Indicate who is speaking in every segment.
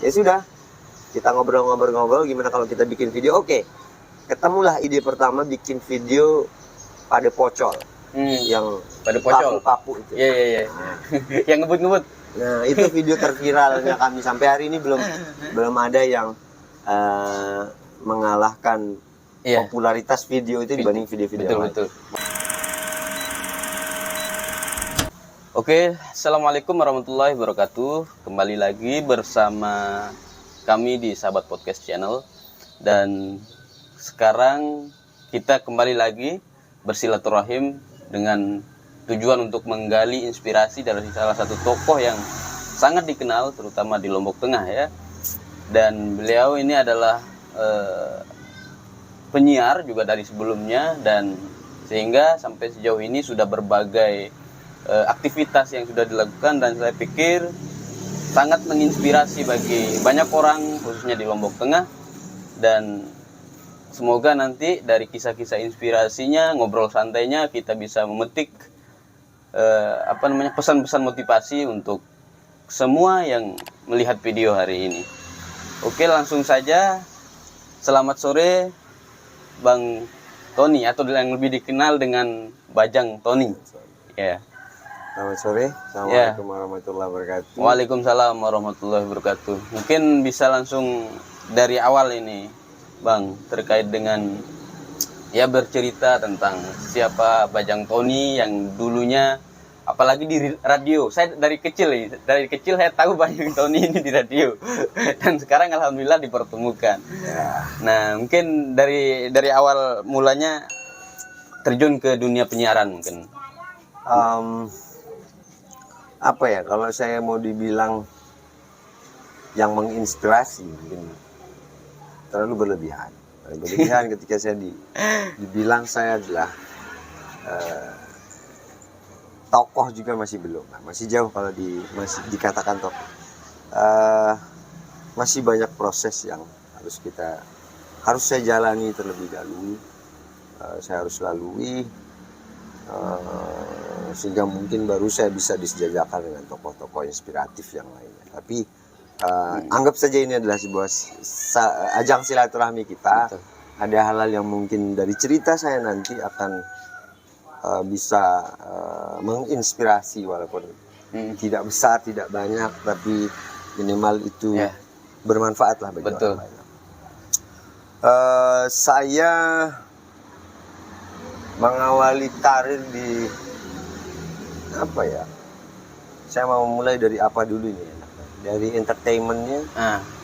Speaker 1: Ya sudah, kita ngobrol-ngobrol gimana kalau kita bikin video. Oke, ketemulah ide pertama bikin video pada pocol. Yang
Speaker 2: pada pocol
Speaker 1: paku-paku itu.
Speaker 2: Iya. Yang ngebut-ngebut.
Speaker 1: Nah, itu video terviralnya kami sampai hari ini belum ada yang mengalahkan popularitas video itu dibanding video-video lain.
Speaker 2: Betul. Oke, assalamualaikum warahmatullahi wabarakatuh. Kembali lagi bersama kami di Sahabat Podcast Channel. Dan sekarang kita kembali lagi bersilaturahim dengan tujuan untuk menggali inspirasi dari salah satu tokoh yang sangat dikenal terutama di Lombok Tengah ya. Dan beliau ini adalah penyiar juga dari sebelumnya, dan sehingga sampai sejauh ini sudah berbagai aktivitas yang sudah dilakukan, dan saya pikir sangat menginspirasi bagi banyak orang khususnya di Lombok Tengah. Dan semoga nanti dari kisah-kisah inspirasinya, ngobrol santainya, kita bisa memetik pesan-pesan motivasi untuk semua yang melihat video hari ini. Oke, langsung saja. Selamat sore Bang Tony, atau yang lebih dikenal dengan Bajang Tony. Ya.
Speaker 1: Selamat sore. Assalamualaikum warahmatullahi wabarakatuh.
Speaker 2: Waalaikumsalam warahmatullahi wabarakatuh. Mungkin bisa langsung dari awal ini, Bang, terkait dengan bercerita tentang siapa Bajang Tony yang dulunya, apalagi di radio. Saya dari kecil saya tahu Bajang Tony ini di radio. Dan sekarang alhamdulillah dipertemukan. Nah, mungkin dari awal mulanya terjun ke dunia penyiaran mungkin.
Speaker 1: Kalau saya mau dibilang yang menginspirasi mungkin terlalu berlebihan ketika saya dibilang saya adalah tokoh juga masih belum, masih jauh kalau masih dikatakan tokoh. Masih banyak proses yang harus saya jalani terlebih dahulu, saya harus lalui, sehingga mungkin baru saya bisa disejajarkan dengan tokoh-tokoh inspiratif yang lainnya. Tapi anggap saja ini adalah sebuah ajang silaturahmi kita. Betul. Ada hal-hal yang mungkin dari cerita saya nanti akan bisa menginspirasi, walaupun tidak besar, tidak banyak, tapi minimal itu bermanfaat lah bagi orang lain. Saya mengawali karir saya mau mulai dari apa dulu ini? Dari entertainmentnya.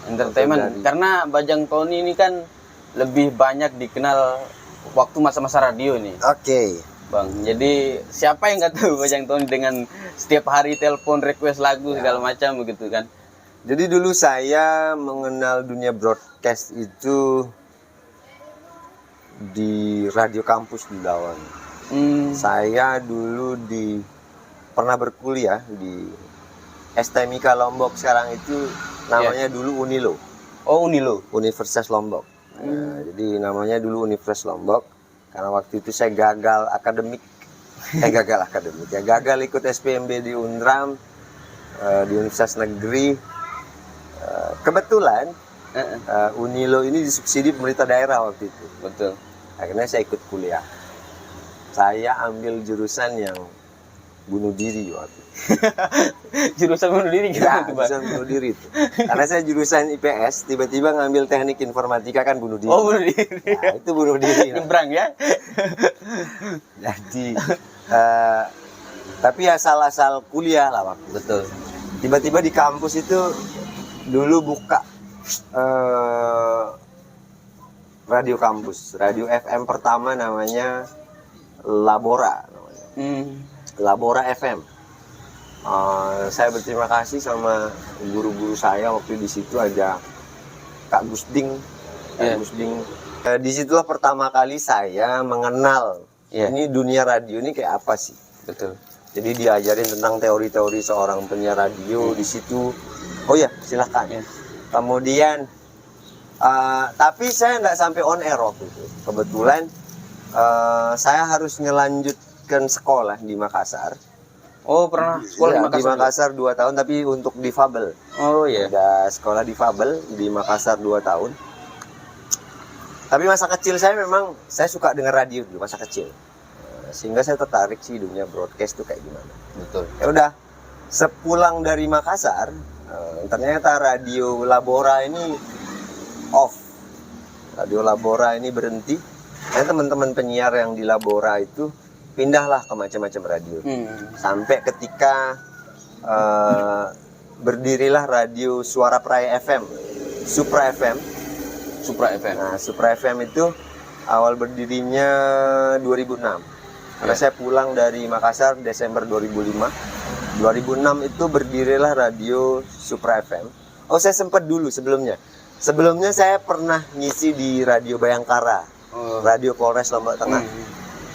Speaker 2: Entertainment. Karena Bajang Tony ini kan lebih banyak dikenal waktu masa-masa radio nih.
Speaker 1: Oke.
Speaker 2: Bang, jadi siapa yang nggak tahu Bajang Tony dengan setiap hari telepon request lagu segala macam begitu kan?
Speaker 1: Jadi dulu saya mengenal dunia broadcast itu di radio kampus di Lawang. Saya dulu pernah berkuliah di STMIK Lombok, sekarang itu namanya dulu Unilo.
Speaker 2: Oh, Unilo.
Speaker 1: Universitas Lombok. Jadi namanya dulu Universitas Lombok karena waktu itu saya gagal akademik. Gagal ikut SPMB di Undram, di Universitas Negeri. Kebetulan Unilo ini disubsidi pemerintah daerah waktu itu.
Speaker 2: Betul.
Speaker 1: Akhirnya saya ikut kuliah. Saya ambil jurusan yang bunuh diri waktu itu.
Speaker 2: Jurusan bunuh diri gimana?
Speaker 1: Jurusan bunuh diri itu. Karena saya jurusan IPS, tiba-tiba ngambil teknik informatika kan bunuh diri.
Speaker 2: Oh, bunuh diri.
Speaker 1: Nah, itu bunuh diri.
Speaker 2: Nyebrang ya.
Speaker 1: Jadi tapi asal-asal kuliah lah waktu.
Speaker 2: Betul.
Speaker 1: Tiba-tiba di kampus itu dulu buka radio kampus, radio FM pertama namanya Labora namanya. Labora FM. Saya berterima kasih sama guru-guru saya waktu di situ, ada Kak Gusding. Disitulah pertama kali saya mengenal ini dunia radio ini kayak apa sih.
Speaker 2: Betul.
Speaker 1: Jadi diajarin tentang teori-teori seorang penyiar radio di situ. Oh ya, silakan. Kemudian tapi saya nggak sampai on air waktu itu. Kebetulan saya harus ngelanjutkan sekolah di Makassar.
Speaker 2: Oh, pernah sekolah
Speaker 1: Iya,
Speaker 2: di
Speaker 1: di
Speaker 2: Makassar.
Speaker 1: Makassar 2 tahun, tapi untuk difabel.
Speaker 2: Oh iya.
Speaker 1: Udah sekolah difabel di Makassar 2 tahun. Tapi masa kecil saya memang, saya suka dengar radio dulu masa kecil. Sehingga saya tertarik sih dunia broadcast tuh kayak gimana.
Speaker 2: Betul.
Speaker 1: Ya udah, sepulang dari Makassar, ternyata radio Labora ini off. Radio Labora ini berhenti. Dan teman-teman penyiar yang di Labora itu pindahlah ke macam-macam radio. Sampai ketika berdirilah radio Suara Praya FM, Supra FM.
Speaker 2: Supra FM.
Speaker 1: Nah, Supra FM itu awal berdirinya 2006. Karena saya pulang dari Makassar Desember 2005. 2006 itu berdirilah radio Supra FM. Oh, saya sempat dulu sebelumnya. Sebelumnya saya pernah ngisi di Radio Bayangkara, Radio Polres Lombok Tengah.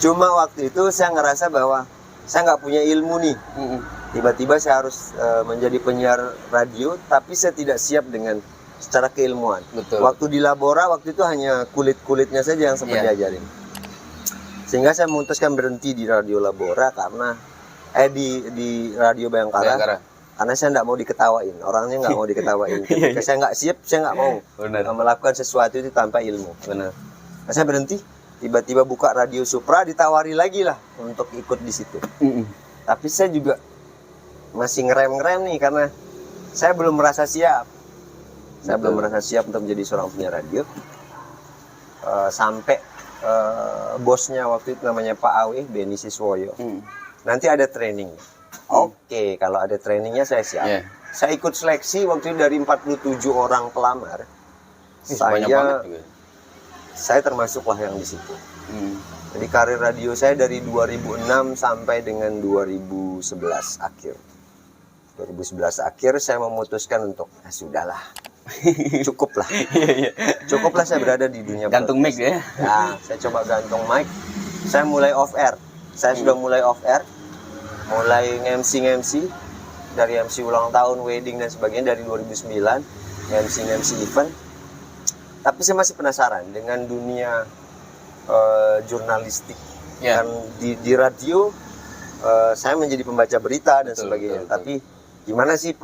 Speaker 1: Cuma waktu itu saya ngerasa bahwa saya nggak punya ilmu nih. Tiba-tiba saya harus menjadi penyiar radio, tapi saya tidak siap dengan secara keilmuan.
Speaker 2: Betul.
Speaker 1: Waktu di Labora, waktu itu hanya kulit-kulitnya saja yang sempat diajarin. Sehingga saya memutuskan berhenti di Radio Labora karena di Radio Bayangkara. Karena saya nggak mau diketawain, orangnya nggak mau diketawain. Ketika saya nggak siap, saya nggak mau melakukan sesuatu itu tanpa ilmu.
Speaker 2: Benar.
Speaker 1: Nah, saya berhenti, tiba-tiba buka Radio Supra, ditawari lagi lah untuk ikut di situ. Tapi saya juga masih ngerem-ngerem nih karena saya belum merasa siap. Saya belum merasa siap untuk menjadi seorang penyiar radio. Sampai bosnya waktu itu namanya Pak Awe, Beni Siswoyo. Nanti ada training. Oke, kalau ada trainingnya saya siap. Saya ikut seleksi waktu itu dari 47 orang pelamar. Saya termasuklah yang di situ. Jadi karir radio saya dari 2006 sampai dengan 2011 akhir. 2011 akhir saya memutuskan untuk sudahlah. Cukuplah. Cukuplah saya berada di dunia
Speaker 2: gantung mic ya.
Speaker 1: Nah, saya coba gantung mic. Saya mulai off air. Saya sudah mulai off air. Mulai MC dari MC ulang tahun, wedding dan sebagainya dari 2009, MC event. Tapi saya masih penasaran dengan dunia jurnalistik. Dan di radio saya menjadi pembaca berita dan sebagainya. Tapi gimana sih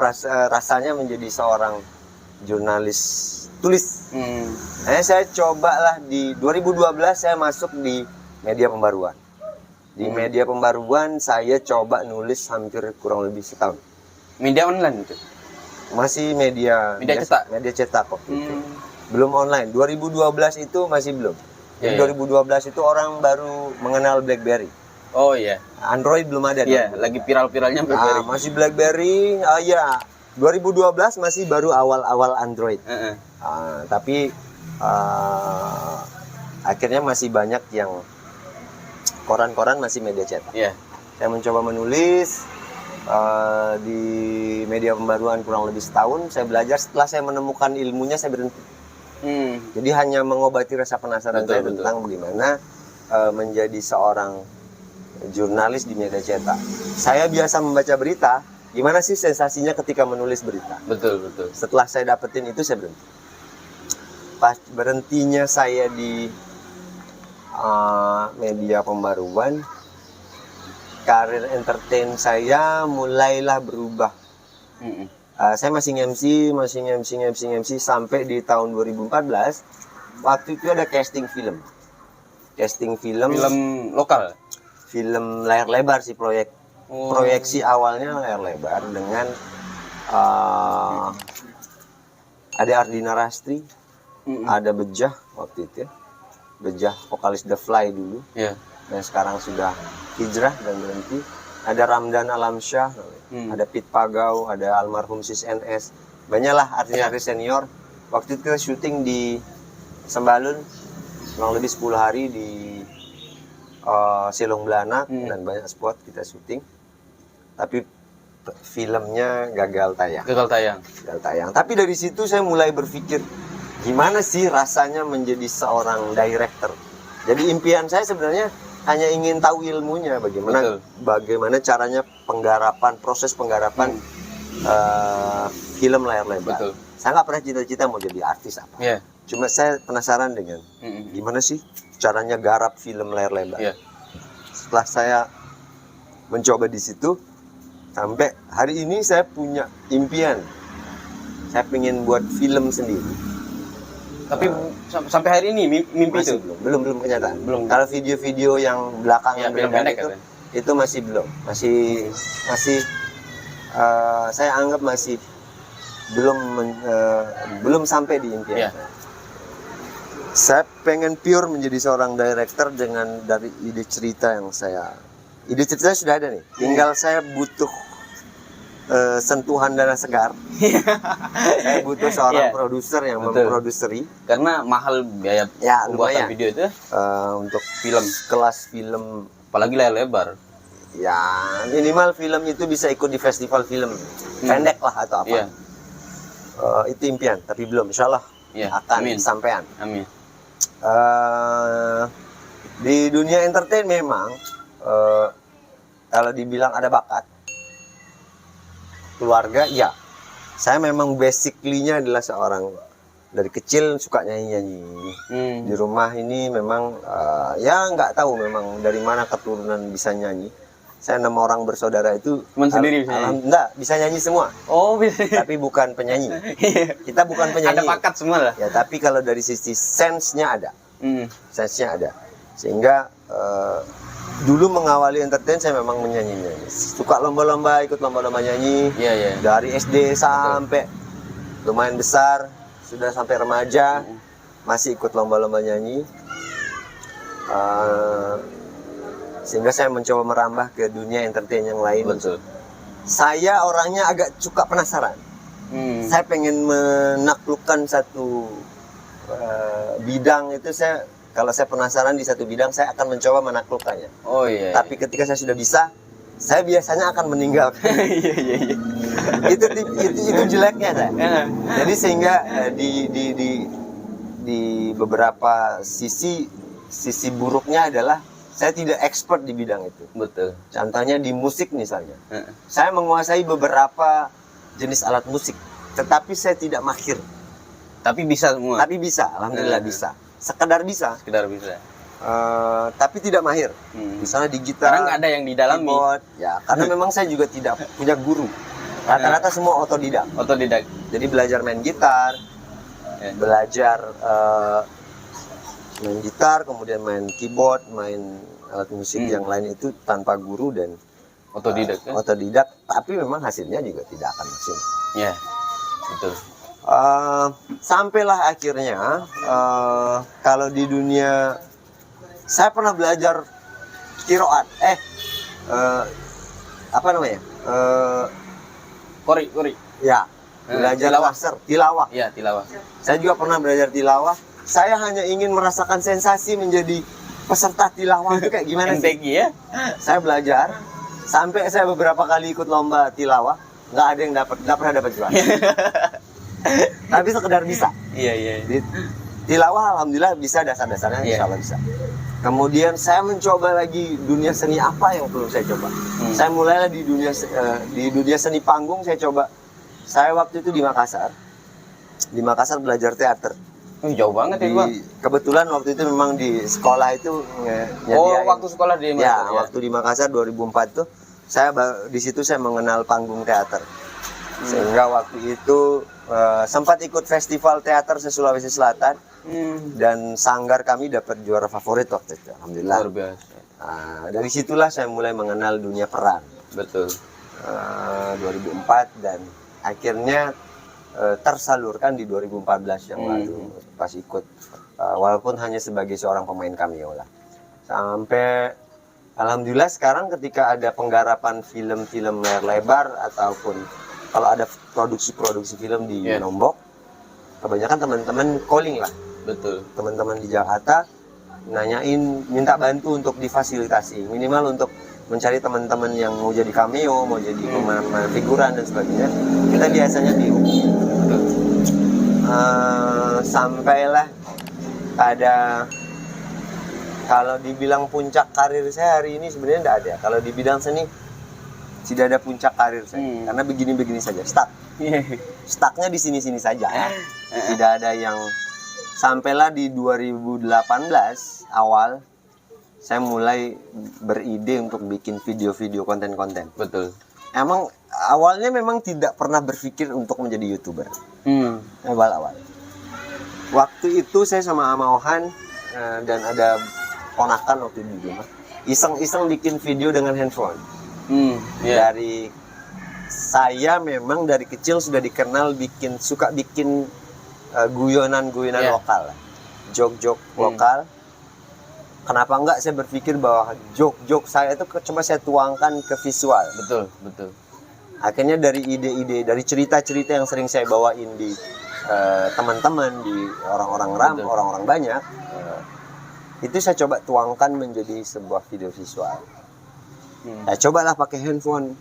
Speaker 1: rasanya menjadi seorang jurnalis tulis? Saya cobalah di 2012 saya masuk di media pembaruan. Di media pembaruan saya coba nulis hampir kurang lebih setahun.
Speaker 2: Media online itu?
Speaker 1: Masih media
Speaker 2: cetak?
Speaker 1: Media cetak kok. Belum online. 2012 itu masih belum. Jadi 2012 itu orang baru mengenal BlackBerry.
Speaker 2: Oh iya.
Speaker 1: Android belum ada.
Speaker 2: Iya, lagi viral-viralnya BlackBerry.
Speaker 1: Masih BlackBerry. 2012 masih baru awal-awal Android. Tapi akhirnya masih banyak yang koran-koran masih media cetak. Saya mencoba menulis di media pembaruan kurang lebih setahun. Saya belajar, setelah saya menemukan ilmunya saya berhenti. Jadi hanya mengobati rasa penasaran saya tentang bagaimana menjadi seorang jurnalis di media cetak. Saya biasa membaca berita, gimana sih sensasinya ketika menulis berita?
Speaker 2: Betul.
Speaker 1: Setelah saya dapetin itu saya berhenti. Pas berhentinya saya di media pembaruan, karir entertain saya mulailah berubah. Saya masih MC sampai di tahun 2014. Waktu itu ada casting film
Speaker 2: lokal,
Speaker 1: film layar lebar sih, proyeksi awalnya layar lebar dengan ada Ardina Rastri, ada Bejah waktu itu ya. Bejah vokalis The Fly dulu, dan sekarang sudah hijrah dan berhenti. Ada Ramdan Alamsyah, ada Pit Pagau, ada almarhum Sis NS, banyaklah artis-artis senior. Waktu itu kita syuting di Sembalun kurang lebih 10 hari di Silong Belanak, dan banyak spot kita syuting. Tapi filmnya gagal tayang. Tapi dari situ saya mulai berpikir, gimana sih rasanya menjadi seorang director. Jadi impian saya sebenarnya hanya ingin tahu ilmunya, bagaimana caranya proses penggarapan film layar lebar. Saya nggak pernah cita-cita mau jadi artis apa. Cuma saya penasaran dengan gimana sih caranya garap film layar lebar. Setelah saya mencoba di situ, Sampai hari ini saya punya impian. Saya pengen buat film sendiri.
Speaker 2: Tapi sampai hari ini mimpi
Speaker 1: Masih
Speaker 2: itu
Speaker 1: belum kenyataan.
Speaker 2: belum.
Speaker 1: Kalau video-video yang belakangan
Speaker 2: Ya, film
Speaker 1: beredar
Speaker 2: pendek kan?
Speaker 1: itu masih belum. Masih saya anggap masih belum sampai di impian.
Speaker 2: Ya.
Speaker 1: Saya pengen pure menjadi seorang director dari ide cerita yang ide cerita sudah ada nih. Tinggal saya butuh sentuhan dana segar. Saya butuh seorang
Speaker 2: Iya.
Speaker 1: produser yang
Speaker 2: Betul.
Speaker 1: memproduceri.
Speaker 2: Karena mahal biaya
Speaker 1: Ya,
Speaker 2: pembuatan
Speaker 1: lumayan.
Speaker 2: video itu,
Speaker 1: Untuk
Speaker 2: film,
Speaker 1: kelas film,
Speaker 2: apalagi layar lebar.
Speaker 1: ya minimal film itu bisa ikut di festival film pendek lah atau apa.
Speaker 2: Iya.
Speaker 1: Itu impian, tapi belum. Insya Allah
Speaker 2: Iya.
Speaker 1: akan
Speaker 2: Amin.
Speaker 1: sampean.
Speaker 2: Amin.
Speaker 1: Di dunia entertain memang kalau dibilang ada bakat keluarga, ya saya memang basically-nya adalah seorang dari kecil suka nyanyi-nyanyi. Di rumah ini memang ya nggak tahu memang dari mana keturunan bisa nyanyi. Saya 6 orang bersaudara itu
Speaker 2: Cuman sendiri bisa nyanyi?
Speaker 1: enggak, bisa nyanyi semua,
Speaker 2: Oh, bisa.
Speaker 1: tapi bukan penyanyi. Kita bukan penyanyi.
Speaker 2: Ada bakat semua lah.
Speaker 1: Ya, tapi kalau dari sisi sense-nya ada. Sense-nya ada. Sehingga dulu mengawali entertain saya memang menyanyi-nyanyi. Suka lomba-lomba, ikut lomba-lomba nyanyi.
Speaker 2: Iya, iya.
Speaker 1: Dari SD sampai lumayan besar, sudah sampai remaja, masih ikut lomba-lomba nyanyi. Sehingga saya mencoba merambah ke dunia entertain yang lain.
Speaker 2: Betul.
Speaker 1: Saya orangnya agak suka penasaran. Saya pengen menaklukkan satu bidang itu. Kalau saya penasaran di satu bidang, saya akan mencoba menaklukkannya.
Speaker 2: Oh iya.
Speaker 1: Tapi ketika saya sudah bisa, saya biasanya akan meninggalkan.
Speaker 2: Iya, iya, iya.
Speaker 1: itu jeleknya saya. Jadi sehingga di beberapa sisi buruknya adalah saya tidak expert di bidang itu.
Speaker 2: Betul.
Speaker 1: Contohnya di musik misalnya. Saya menguasai beberapa jenis alat musik, tetapi saya tidak mahir.
Speaker 2: Tapi bisa semua.
Speaker 1: Tapi bisa, alhamdulillah bisa. Sekedar bisa.
Speaker 2: Sekedar bisa.
Speaker 1: Tapi tidak mahir. Misalnya di gitar,
Speaker 2: Karena nggak ada yang didalami.
Speaker 1: keyboard, ya karena memang saya juga tidak punya guru. Rata-rata semua otodidak.
Speaker 2: Otodidak.
Speaker 1: Jadi belajar main gitar, belajar main gitar, kemudian main keyboard, main alat musik yang lain itu tanpa guru dan
Speaker 2: Otodidak. Kan?
Speaker 1: otodidak. Tapi memang hasilnya juga tidak akan maksimal.
Speaker 2: Ya. Betul.
Speaker 1: Sampailah akhirnya kalau di dunia saya pernah belajar kiroat, apa namanya?
Speaker 2: Kori.
Speaker 1: Ya, belajar
Speaker 2: tilawah.
Speaker 1: tilawah.
Speaker 2: Iya, tilawah.
Speaker 1: Saya juga pernah belajar tilawah. Saya hanya ingin merasakan sensasi menjadi peserta tilawah itu kayak gimana sih?
Speaker 2: MTQ ya?
Speaker 1: Saya belajar sampai saya beberapa kali ikut lomba tilawah, nggak ada yang nggak pernah dapat juara. Tapi sekedar bisa.
Speaker 2: Iya, iya.
Speaker 1: Di tilawah alhamdulillah bisa, dasar-dasarnya insya Allah bisa. Kemudian saya mencoba lagi dunia seni apa yang perlu saya coba. Saya mulailah di dunia seni panggung. Saya waktu itu di Makassar. Di Makassar belajar teater.
Speaker 2: Jauh banget ya, Bang.
Speaker 1: Kebetulan waktu itu memang di sekolah itu
Speaker 2: Waktu sekolah di
Speaker 1: ya,
Speaker 2: Makassar.
Speaker 1: waktu di Makassar 2004 tuh di situ saya mengenal panggung teater. Sehingga waktu itu sempat ikut festival teater se-Sulawesi Selatan. Dan sanggar kami dapat juara favorit waktu itu, alhamdulillah.
Speaker 2: Luar biasa.
Speaker 1: Dari situlah saya mulai mengenal dunia peran.
Speaker 2: Betul.
Speaker 1: 2004 dan akhirnya tersalurkan di 2014 yang lalu pas ikut, walaupun hanya sebagai seorang pemain cameo lah. Sampai alhamdulillah sekarang ketika ada penggarapan film-film layar lebar ataupun kalau ada produksi-produksi film di Lombok, kebanyakan teman-teman calling lah.
Speaker 2: Betul.
Speaker 1: Teman-teman di Jakarta nanyain, minta bantu untuk difasilitasi, minimal untuk mencari teman-teman yang mau jadi cameo, mau jadi pemain figuran dan sebagainya. Kita biasanya dihubungi. Sampailah pada, kalau dibilang puncak karir saya hari ini sebenarnya tidak ada. Kalau di bidang seni tidak ada puncak karir saya, karena begini-begini saja, stucknya di sini-sini saja. Tidak ada yang. Sampailah di 2018 awal saya mulai beride untuk bikin video-video konten-konten.
Speaker 2: Betul.
Speaker 1: emang awalnya memang tidak pernah berpikir untuk menjadi YouTuber. Awal-awal. Waktu itu saya sama Amaohan dan ada ponakan waktu itu di rumah, iseng-iseng bikin video dengan handphone. Dari saya memang dari kecil sudah dikenal suka bikin guyonan-guyonan lokal, jok-jok lokal. Kenapa enggak saya berpikir bahwa jok-jok saya itu coba saya tuangkan ke visual.
Speaker 2: Betul.
Speaker 1: Akhirnya dari ide-ide, dari cerita-cerita yang sering saya bawain di teman-teman, di orang-orang banyak, itu saya coba tuangkan menjadi sebuah video visual. Nah, cobalah pakai handphone.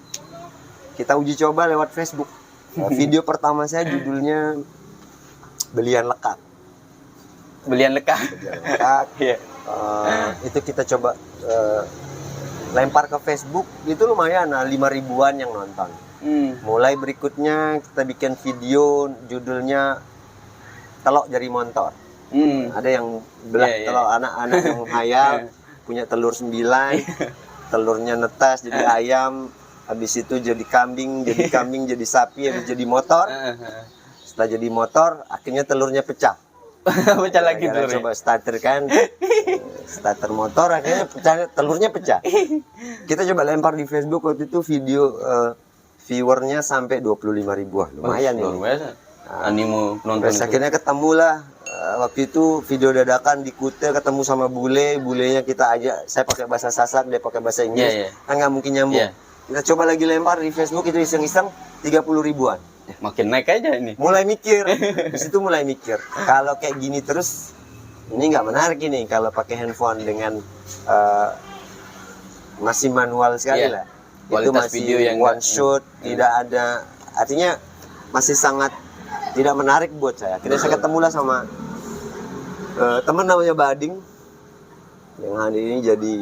Speaker 1: Kita uji coba lewat Facebook. Video pertama saya judulnya Belian Lekat.
Speaker 2: Iya.
Speaker 1: Itu kita coba lempar ke Facebook, itu lumayan, 5 ribuan yang nonton. Mulai berikutnya kita bikin video judulnya Telok Jari Montor. Ada yang belah telur, anak-anak yang hayal punya telur 9, telurnya netas jadi ayam, habis itu jadi kambing jadi sapi, habis jadi motor. Setelah jadi motor akhirnya telurnya pecah.
Speaker 2: Pecah lagi tuh.
Speaker 1: Coba starter kan, starter motor akhirnya telurnya pecah. Kita coba lempar di Facebook, waktu itu video viewernya sampai 25 ribuan, lumayan ini.
Speaker 2: Animo penonton.
Speaker 1: Terus akhirnya ketemulah waktu itu video dadakan di Kuta, ketemu sama bulenya kita ajak, saya pakai bahasa Sasak, dia pakai bahasa Inggris, kan nggak mungkin nyambung. Kita coba lagi lempar di Facebook, itu iseng-iseng 30 ribuan.
Speaker 2: Makin naik aja ini.
Speaker 1: Mulai mikir, di situ mulai mikir. Kalau kayak gini terus, ini nggak menarik ini. Kalau pakai handphone dengan masih manual sekali lah. Itu masih
Speaker 2: video yang
Speaker 1: one shot, tidak ada, artinya masih sangat tidak menarik buat saya. Akhirnya saya ketemulah sama teman namanya Bading, yang hari ini jadi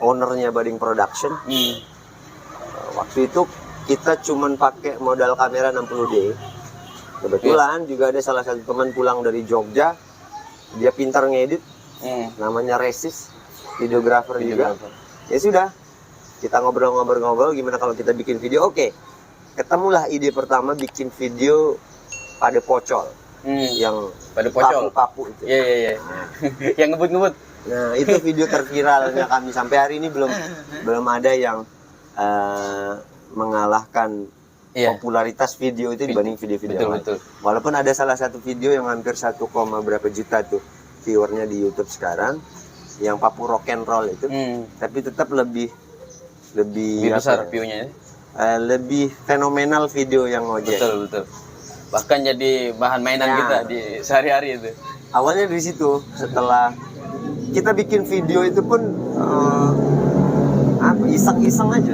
Speaker 1: ownernya Bading Production. Waktu itu kita cuman pakai modal kamera 60D. Kebetulan juga ada salah satu teman pulang dari Jogja, dia pintar ngedit, namanya Resis, videografer juga. Ya sudah, kita ngobrol-ngobrol gimana kalau kita bikin video. Oke, ketemulah ide pertama bikin video pada pocol, yang
Speaker 2: pada pocol
Speaker 1: papu itu.
Speaker 2: Iya. Yang ngebut-ngebut.
Speaker 1: Nah, itu video terviralnya kami sampai hari ini belum ada yang mengalahkan popularitas video itu dibanding video-video yang lain.
Speaker 2: Betul.
Speaker 1: Walaupun ada salah satu video yang hampir 1, berapa juta tuh viewernya di YouTube sekarang, yang papu rock and roll itu, tapi tetap lebih
Speaker 2: besar view-nya.
Speaker 1: Lebih fenomenal video yang ngojek.
Speaker 2: Betul. Bahkan jadi bahan mainan kita di sehari-hari itu.
Speaker 1: Awalnya dari situ, setelah kita bikin video itu pun iseng-iseng aja.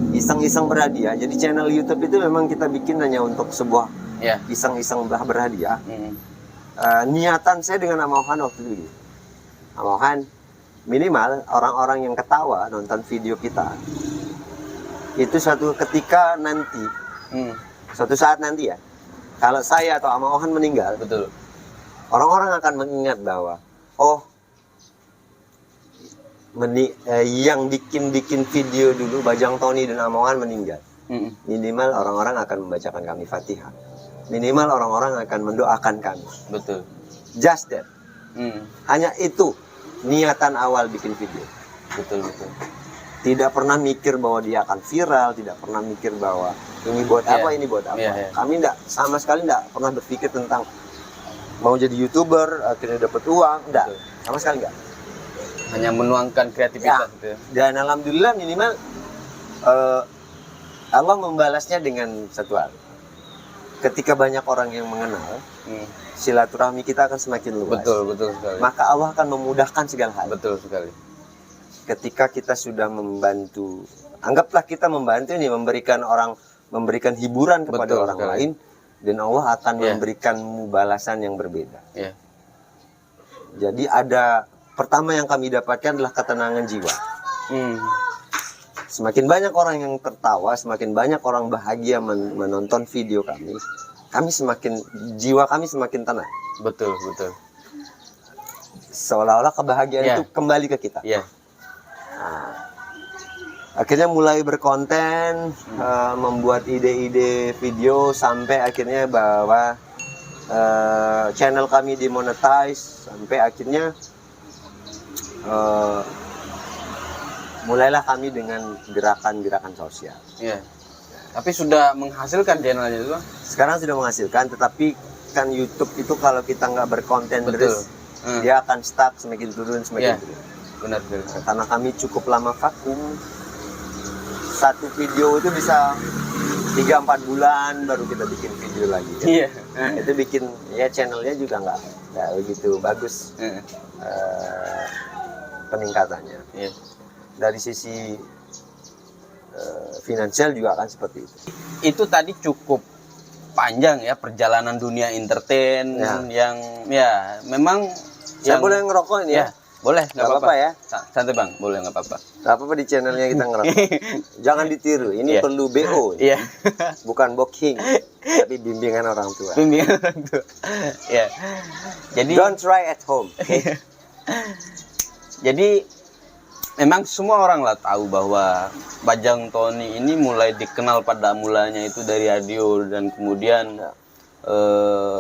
Speaker 1: Iseng-iseng berhadiah. Jadi channel YouTube itu memang kita bikin hanya untuk sebuah iseng-iseng berhadiah. Niatan saya dengan Amaohan waktu itu, Amaohan, minimal orang-orang yang ketawa nonton video kita itu suatu ketika nanti, suatu saat nanti ya, kalau saya atau Amaohan meninggal, orang-orang akan mengingat bahwa yang bikin video dulu Bajang Tony dan Amaohan meninggal. Minimal orang-orang akan membacakan kami Fatihah. Minimal orang-orang akan mendoakan kami.
Speaker 2: Betul.
Speaker 1: Just that. Hanya itu niatan awal bikin video.
Speaker 2: Betul.
Speaker 1: Tidak pernah mikir bahwa dia akan viral, tidak pernah mikir bahwa ini buat apa, ini buat apa. Kami sama sekali tidak pernah berpikir tentang mau jadi YouTuber, akhirnya dapat uang, enggak. Sama sekali enggak.
Speaker 2: Hanya menuangkan kreativitas gitu.
Speaker 1: Dan alhamdulillah minimal Allah membalasnya dengan satu hal. Ketika banyak orang yang mengenal, silaturahmi kita akan semakin luas.
Speaker 2: Betul sekali.
Speaker 1: Maka Allah akan memudahkan segala hal.
Speaker 2: Betul sekali.
Speaker 1: Ketika kita sudah membantu, anggaplah kita membantu ini, memberikan hiburan kepada orang lain, dan Allah akan memberikanmu balasan yang berbeda. Jadi pertama yang kami dapatkan adalah ketenangan jiwa. Semakin banyak orang yang tertawa, semakin banyak orang bahagia menonton video kami jiwa kami semakin tenang.
Speaker 2: Betul.
Speaker 1: Seolah-olah kebahagiaan itu kembali ke kita. Akhirnya mulai berkonten, membuat ide-ide video sampai akhirnya bahwa channel kami dimonetize, sampai akhirnya mulailah kami dengan gerakan-gerakan sosial.
Speaker 2: Iya. Tapi sudah menghasilkan channelnya itu, Bang?
Speaker 1: Sekarang sudah menghasilkan, tetapi kan YouTube itu kalau kita nggak berkonten
Speaker 2: Betul.
Speaker 1: terus, dia akan stuck, semakin turun, semakin
Speaker 2: Iya.
Speaker 1: turun.
Speaker 2: Benar.
Speaker 1: Karena kami cukup lama vakum, satu video itu bisa 3-4 bulan baru kita bikin video lagi.
Speaker 2: Iya.
Speaker 1: Itu bikin ya channelnya juga nggak begitu bagus peningkatannya.
Speaker 2: Iya.
Speaker 1: Dari sisi finansial juga akan seperti itu.
Speaker 2: Itu tadi cukup panjang ya perjalanan dunia entertain yang ya memang
Speaker 1: Saya boleh ngerokok ini ya?
Speaker 2: Boleh, nggak apa-apa
Speaker 1: ya.
Speaker 2: Santai Bang, boleh nggak apa-apa.
Speaker 1: Nggak apa-apa di channelnya kita ngerokok. Jangan ditiru, ini
Speaker 2: Iya.
Speaker 1: perlu BO,
Speaker 2: Iya.
Speaker 1: bukan booking, tapi bimbingan orang tua.
Speaker 2: Bimbingan orang tua. Ya. Jadi
Speaker 1: Don't try at home. Okay?
Speaker 2: jadi memang semua orang lah tahu bahwa Bajang Tony ini mulai dikenal pada mulanya itu dari radio dan kemudian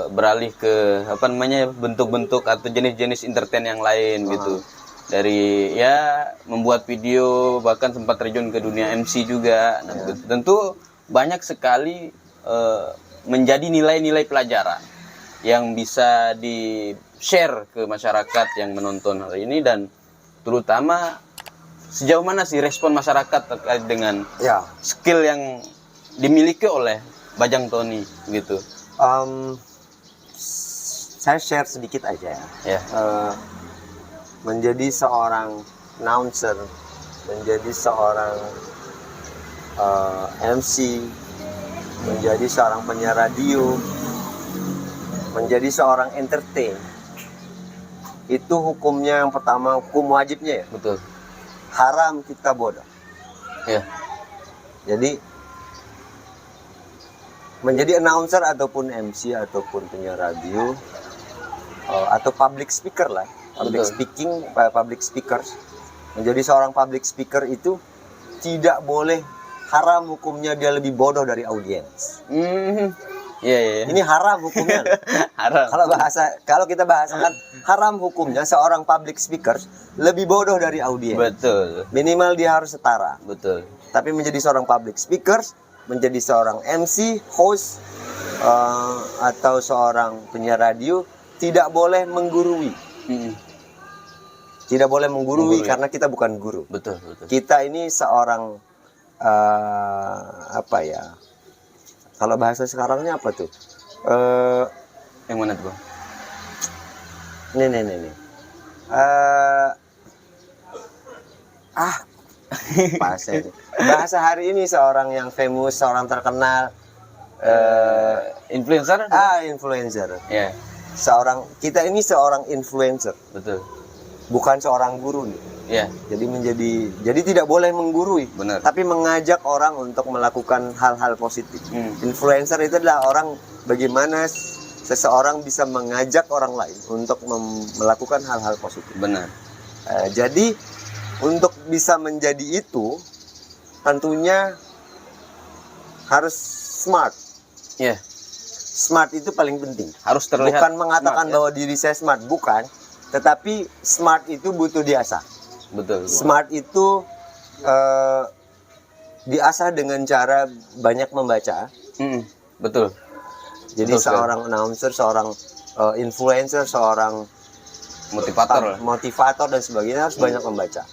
Speaker 2: beralih ke apa namanya bentuk-bentuk atau jenis-jenis entertain yang lain gitu. Dari ya membuat video, bahkan sempat terjun ke dunia MC juga. Nah, tentu banyak sekali menjadi nilai-nilai pelajaran yang bisa di-share ke masyarakat yang menonton hari ini, dan terutama sejauh mana sih respon masyarakat terkait dengan
Speaker 1: Ya.
Speaker 2: skill yang dimiliki oleh Bajang Tony gitu.
Speaker 1: Saya share sedikit aja ya.
Speaker 2: Ya.
Speaker 1: Menjadi seorang announcer, menjadi seorang MC, menjadi seorang penyiar radio, menjadi seorang entertain, itu hukumnya yang pertama, hukum wajibnya ya,
Speaker 2: Betul.
Speaker 1: haram kita bodoh.
Speaker 2: Ya.
Speaker 1: Jadi menjadi announcer ataupun MC ataupun penyiar radio atau public speaker lah, public
Speaker 2: Betul.
Speaker 1: speaking, public speakers, menjadi seorang public speaker itu tidak boleh, haram hukumnya, dia lebih bodoh dari audiens.
Speaker 2: Iya.
Speaker 1: Ini haram hukumnya.
Speaker 2: Haram.
Speaker 1: Kalau kita bahasakan haram hukumnya, seorang public speaker lebih bodoh dari audiens.
Speaker 2: Betul.
Speaker 1: Minimal dia harus setara.
Speaker 2: Betul.
Speaker 1: Tapi menjadi seorang public speaker, menjadi seorang MC, host, atau seorang penyiar radio tidak boleh menggurui. Tidak boleh menggurui karena kita bukan guru.
Speaker 2: Betul.
Speaker 1: Kita ini seorang apa ya? Kalau bahasa sekarangnya apa tuh?
Speaker 2: Yang mana tuh, Bang?
Speaker 1: Nih. Bahasa hari ini seorang yang famous, seorang terkenal,
Speaker 2: Influencer?
Speaker 1: influencer.
Speaker 2: Ya,
Speaker 1: Kita ini seorang influencer,
Speaker 2: betul.
Speaker 1: bukan seorang guru nih.
Speaker 2: Ya,
Speaker 1: Jadi tidak boleh menggurui,
Speaker 2: benar.
Speaker 1: tapi mengajak orang untuk melakukan hal-hal positif. Influencer itu adalah orang, bagaimana seseorang bisa mengajak orang lain untuk melakukan hal-hal positif.
Speaker 2: Benar.
Speaker 1: Jadi untuk bisa menjadi itu tentunya harus smart.
Speaker 2: Ya,
Speaker 1: Smart itu paling penting.
Speaker 2: harus terlihat.
Speaker 1: Bukan mengatakan
Speaker 2: smart, ya.
Speaker 1: bahwa diri saya smart, bukan. Tetapi smart itu butuh diasah.
Speaker 2: Betul.
Speaker 1: Smart itu diasah dengan cara banyak membaca.
Speaker 2: Betul.
Speaker 1: Jadi
Speaker 2: Betul
Speaker 1: seorang announcer, seorang influencer, seorang motivator dan sebagainya harus banyak membaca.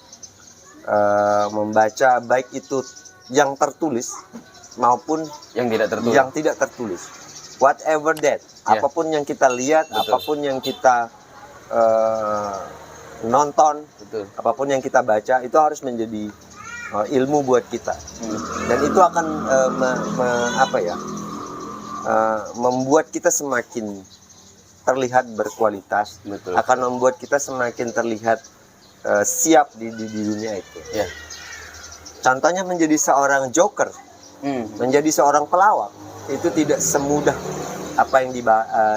Speaker 1: Membaca baik itu yang tertulis maupun
Speaker 2: Yang tidak tertulis.
Speaker 1: yang tidak tertulis. Whatever that,
Speaker 2: Ya.
Speaker 1: apapun yang kita lihat,
Speaker 2: Betul.
Speaker 1: apapun yang kita nonton,
Speaker 2: Betul.
Speaker 1: apapun yang kita baca, itu harus menjadi ilmu buat kita. Dan itu akan membuat kita semakin terlihat berkualitas,
Speaker 2: Betul.
Speaker 1: akan membuat kita semakin terlihat siap di dunia itu.
Speaker 2: Ya.
Speaker 1: Contohnya menjadi seorang joker, menjadi seorang pelawak, itu tidak semudah apa yang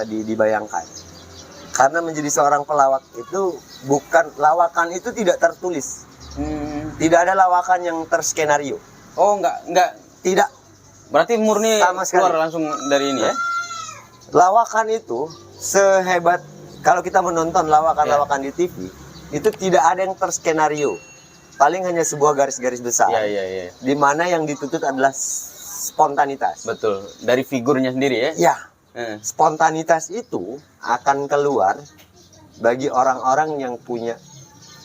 Speaker 1: dibayangkan. Karena menjadi seorang pelawak itu bukan, lawakan itu tidak tertulis. Tidak ada lawakan yang terskenario.
Speaker 2: Oh, enggak.
Speaker 1: Tidak.
Speaker 2: Berarti murni
Speaker 1: Sama sekali.
Speaker 2: keluar langsung dari ini ya?
Speaker 1: Lawakan itu sehebat, kalau kita menonton lawakan-lawakan di TV, itu tidak ada yang terskenario. Paling hanya sebuah garis-garis besar.
Speaker 2: Iya.
Speaker 1: Di mana yang dituntut adalah spontanitas.
Speaker 2: Betul. Dari figurnya sendiri ya?
Speaker 1: Ya, spontanitas itu akan keluar bagi orang-orang yang punya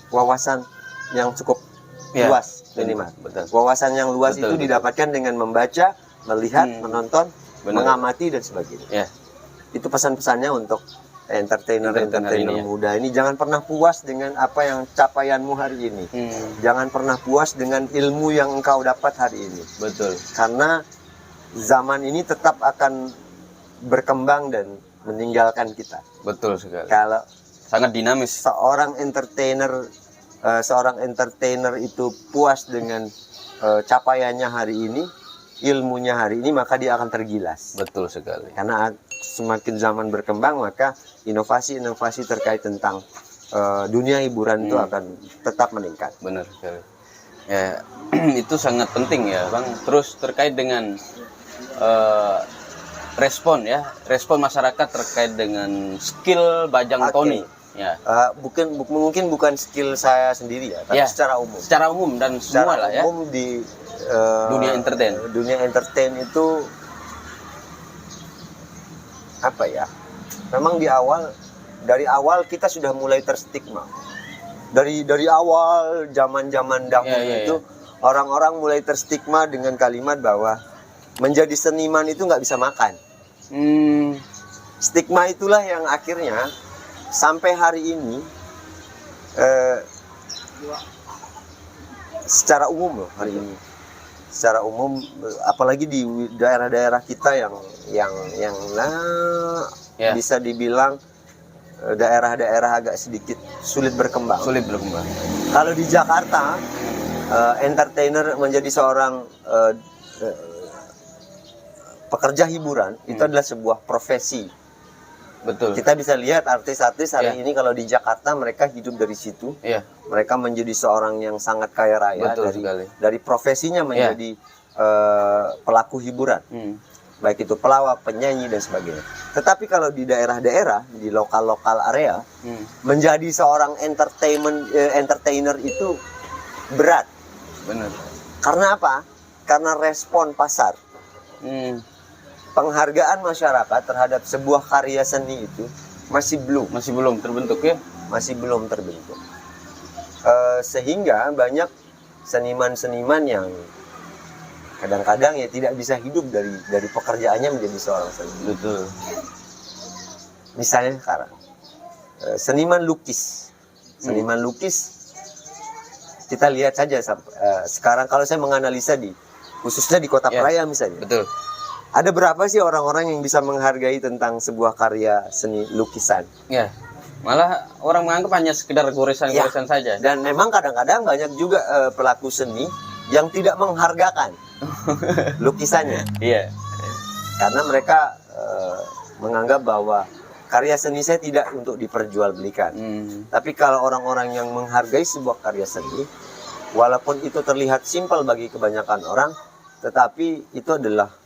Speaker 1: wawasan yang cukup luas minimal.
Speaker 2: Betul.
Speaker 1: Wawasan yang luas
Speaker 2: Betul,
Speaker 1: itu didapatkan dengan membaca, melihat, menonton,
Speaker 2: Benar.
Speaker 1: mengamati dan sebagainya.
Speaker 2: Ya.
Speaker 1: Itu pesan-pesannya untuk entertainer
Speaker 2: hari ini ya.
Speaker 1: muda ini. Jangan pernah puas dengan apa yang capaianmu hari ini. Jangan pernah puas dengan ilmu yang engkau dapat hari ini.
Speaker 2: Betul.
Speaker 1: Karena zaman ini tetap akan berkembang dan meninggalkan kita.
Speaker 2: Betul sekali.
Speaker 1: Kalau
Speaker 2: Sangat dinamis.
Speaker 1: seorang entertainer itu puas dengan capaiannya hari ini, ilmunya hari ini, maka dia akan tergilas.
Speaker 2: Betul sekali.
Speaker 1: Karena semakin zaman berkembang, maka inovasi-inovasi terkait tentang dunia hiburan itu akan tetap meningkat.
Speaker 2: Benar sekali. Ya, itu sangat penting ya, Bang. Terus terkait dengan respon masyarakat terkait dengan skill Bajang
Speaker 1: Oke.
Speaker 2: Tony. Ya.
Speaker 1: Mungkin bukan skill saya sendiri ya, tapi
Speaker 2: Ya.
Speaker 1: secara umum.
Speaker 2: Secara umum dan semua lah ya.
Speaker 1: umum di
Speaker 2: Dunia entertain.
Speaker 1: Dunia entertain itu apa ya? Memang dari awal kita sudah mulai terstigma. Dari awal zaman-zaman dahulu itu orang-orang mulai terstigma dengan kalimat bahwa menjadi seniman itu nggak bisa makan. Stigma itulah yang akhirnya sampai hari ini secara umum loh hari ini. Secara umum, apalagi di daerah-daerah kita yang bisa dibilang daerah-daerah agak sedikit sulit berkembang. Kalau di Jakarta, entertainer menjadi seorang pekerja hiburan itu adalah sebuah profesi.
Speaker 2: Betul.
Speaker 1: Kita bisa lihat artis-artis hari ini kalau di Jakarta mereka hidup dari situ.
Speaker 2: Iya.
Speaker 1: Mereka menjadi seorang yang sangat kaya raya.
Speaker 2: Betul sekali.
Speaker 1: Dari profesinya menjadi pelaku hiburan. Baik itu pelawak, penyanyi dan sebagainya. Tetapi kalau di daerah-daerah, di lokal-lokal area, menjadi seorang entertainer itu berat.
Speaker 2: Benar.
Speaker 1: Karena apa? Karena respon pasar. Penghargaan masyarakat terhadap sebuah karya seni itu masih belum
Speaker 2: terbentuk ya.
Speaker 1: Masih belum terbentuk. Sehingga banyak seniman-seniman yang kadang-kadang ya tidak bisa hidup dari pekerjaannya menjadi seorang seniman.
Speaker 2: Betul.
Speaker 1: Misalnya sekarang seniman lukis. Seniman lukis kita lihat saja sekarang kalau saya menganalisa khususnya di Kota Praia misalnya.
Speaker 2: Betul.
Speaker 1: Ada berapa sih orang-orang yang bisa menghargai tentang sebuah karya seni lukisan?
Speaker 2: Ya. Malah orang menganggap hanya sekedar goresan-goresan saja.
Speaker 1: Dan memang kadang-kadang banyak juga pelaku seni yang tidak menghargakan lukisannya.
Speaker 2: Iya.
Speaker 1: Karena mereka menganggap bahwa karya seni saya tidak untuk diperjualbelikan. Tapi kalau orang-orang yang menghargai sebuah karya seni, walaupun itu terlihat simpel bagi kebanyakan orang, tetapi itu adalah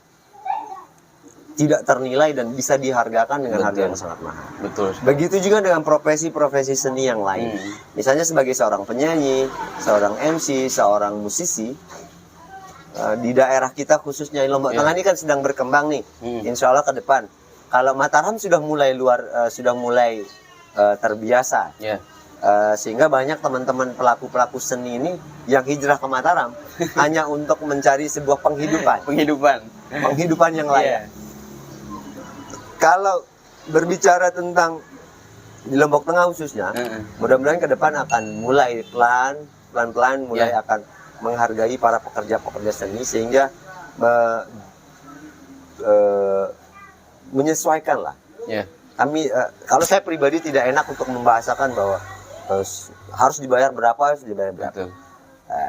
Speaker 1: tidak ternilai dan bisa dihargakan dengan harga yang sangat mahal.
Speaker 2: Betul.
Speaker 1: Begitu juga dengan profesi-profesi seni yang lain. Misalnya sebagai seorang penyanyi, seorang MC, seorang musisi, di daerah kita khususnya Lombok Tengah ini kan sedang berkembang nih. Insya Allah ke depan. Kalau Mataram sudah mulai terbiasa. Sehingga banyak teman-teman pelaku-pelaku seni ini yang hijrah ke Mataram hanya untuk mencari sebuah penghidupan yang layak. Kalau berbicara tentang di Lombok Tengah khususnya, mudah-mudahan ke depan akan mulai pelan-pelan akan menghargai para pekerja-pekerja seni sehingga menyesuaikan lah. Kami, kalau saya pribadi tidak enak untuk membahasakan bahwa harus dibayar berapa.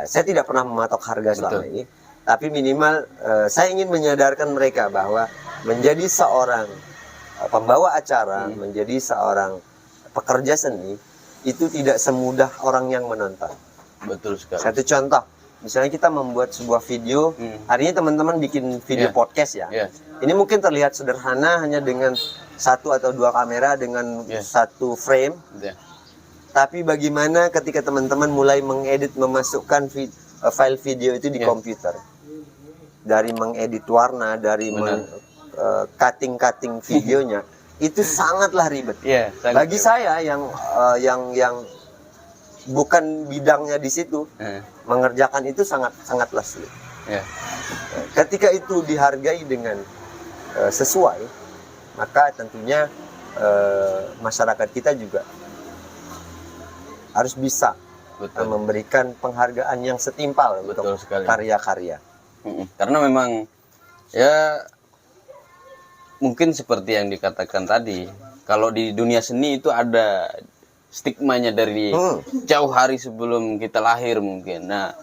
Speaker 1: Saya tidak pernah mematok harga selama ini, tapi minimal saya ingin menyadarkan mereka bahwa menjadi seorang pembawa acara, menjadi seorang pekerja seni itu tidak semudah orang yang menonton.
Speaker 2: Betul sekali.
Speaker 1: Satu contoh, misalnya kita membuat sebuah video, hari ini teman-teman bikin video
Speaker 2: Iya.
Speaker 1: podcast ya.
Speaker 2: Iya.
Speaker 1: Ini mungkin terlihat sederhana hanya dengan 1 atau 2 kamera dengan
Speaker 2: Iya.
Speaker 1: 1 frame.
Speaker 2: Ya.
Speaker 1: Tapi bagaimana ketika teman-teman mulai mengedit, memasukkan file video itu di
Speaker 2: Iya.
Speaker 1: komputer, dari mengedit warna, dari
Speaker 2: Benar.
Speaker 1: cutting videonya, itu sangatlah ribet.
Speaker 2: Iya, sangat
Speaker 1: Bagi saya yang bukan bidangnya di situ, mengerjakan itu sangatlah sulit.
Speaker 2: Ya.
Speaker 1: Ketika itu dihargai dengan sesuai, maka tentunya masyarakat kita juga harus bisa
Speaker 2: Betul.
Speaker 1: memberikan penghargaan yang setimpal
Speaker 2: Betul
Speaker 1: untuk
Speaker 2: sekali.
Speaker 1: karya-karya.
Speaker 2: Karena memang ya mungkin seperti yang dikatakan tadi, kalau di dunia seni itu ada stigmanya dari jauh hari sebelum kita lahir mungkin. Nah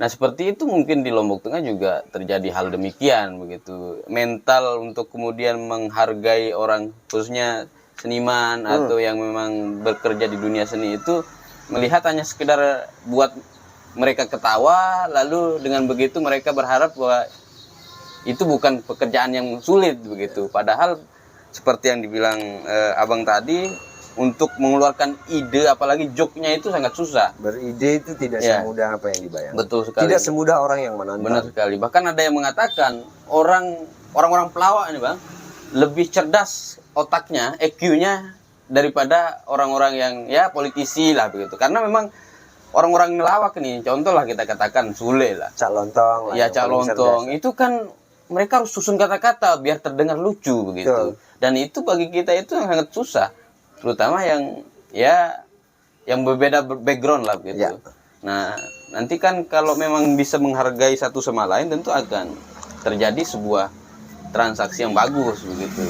Speaker 2: seperti itu mungkin di Lombok Tengah juga terjadi hal demikian begitu. Mental untuk kemudian menghargai orang, khususnya seniman atau yang memang bekerja di dunia seni itu, melihat hanya sekedar buat mereka ketawa, lalu dengan begitu mereka berharap bahwa itu bukan pekerjaan yang sulit begitu. Padahal seperti yang dibilang abang tadi, untuk mengeluarkan ide apalagi joke-nya itu sangat susah.
Speaker 1: Beride itu tidak
Speaker 2: Ya.
Speaker 1: semudah apa yang dibayangkan.
Speaker 2: Betul sekali.
Speaker 1: Tidak semudah orang yang menonton.
Speaker 2: Benar sekali. Bahkan ada yang mengatakan orang-orang pelawak ini bang lebih cerdas otaknya, EQ-nya daripada orang-orang yang ya politisi lah begitu. Karena memang orang-orang ngelawak nih, contoh lah kita katakan Sule lah.
Speaker 1: Cak Lontong lah,
Speaker 2: Ya
Speaker 1: yang
Speaker 2: Cak
Speaker 1: paling
Speaker 2: Lontong
Speaker 1: cerdas.
Speaker 2: itu kan mereka harus susun kata-kata biar terdengar lucu begitu.
Speaker 1: Betul.
Speaker 2: Dan itu bagi kita itu yang sangat susah, terutama yang ya yang berbeda background lah begitu.
Speaker 1: Ya.
Speaker 2: Nah nanti kan kalau memang bisa menghargai satu sama lain, tentu akan terjadi sebuah transaksi yang bagus begitu.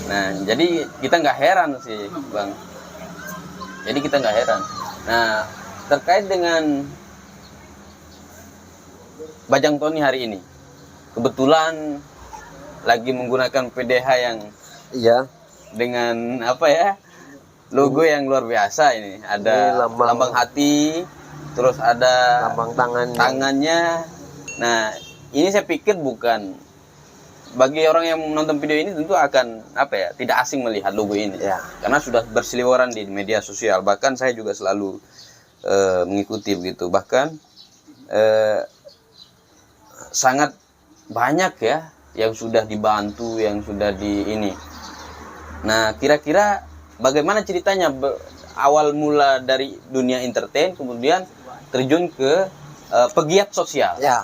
Speaker 2: Nah jadi kita nggak heran sih bang. Jadi kita nggak heran. Nah terkait dengan Bajang Tony hari ini, kebetulan lagi menggunakan PDH yang
Speaker 1: Iya.
Speaker 2: dengan apa ya, logo yang luar biasa ini. Ada
Speaker 1: Ini lambang
Speaker 2: hati, terus ada
Speaker 1: Lambang tangan.
Speaker 2: tangannya. Nah ini saya pikir bukan, bagi orang yang menonton video ini tentu akan apa ya, tidak asing melihat logo ini.
Speaker 1: Ya.
Speaker 2: Karena sudah berseliweran di media sosial. Bahkan saya juga selalu mengikuti begitu. Bahkan sangat banyak ya yang sudah dibantu, yang sudah di ini. Nah kira-kira bagaimana ceritanya awal mula dari dunia entertain kemudian terjun ke pegiat sosial?
Speaker 1: Ya.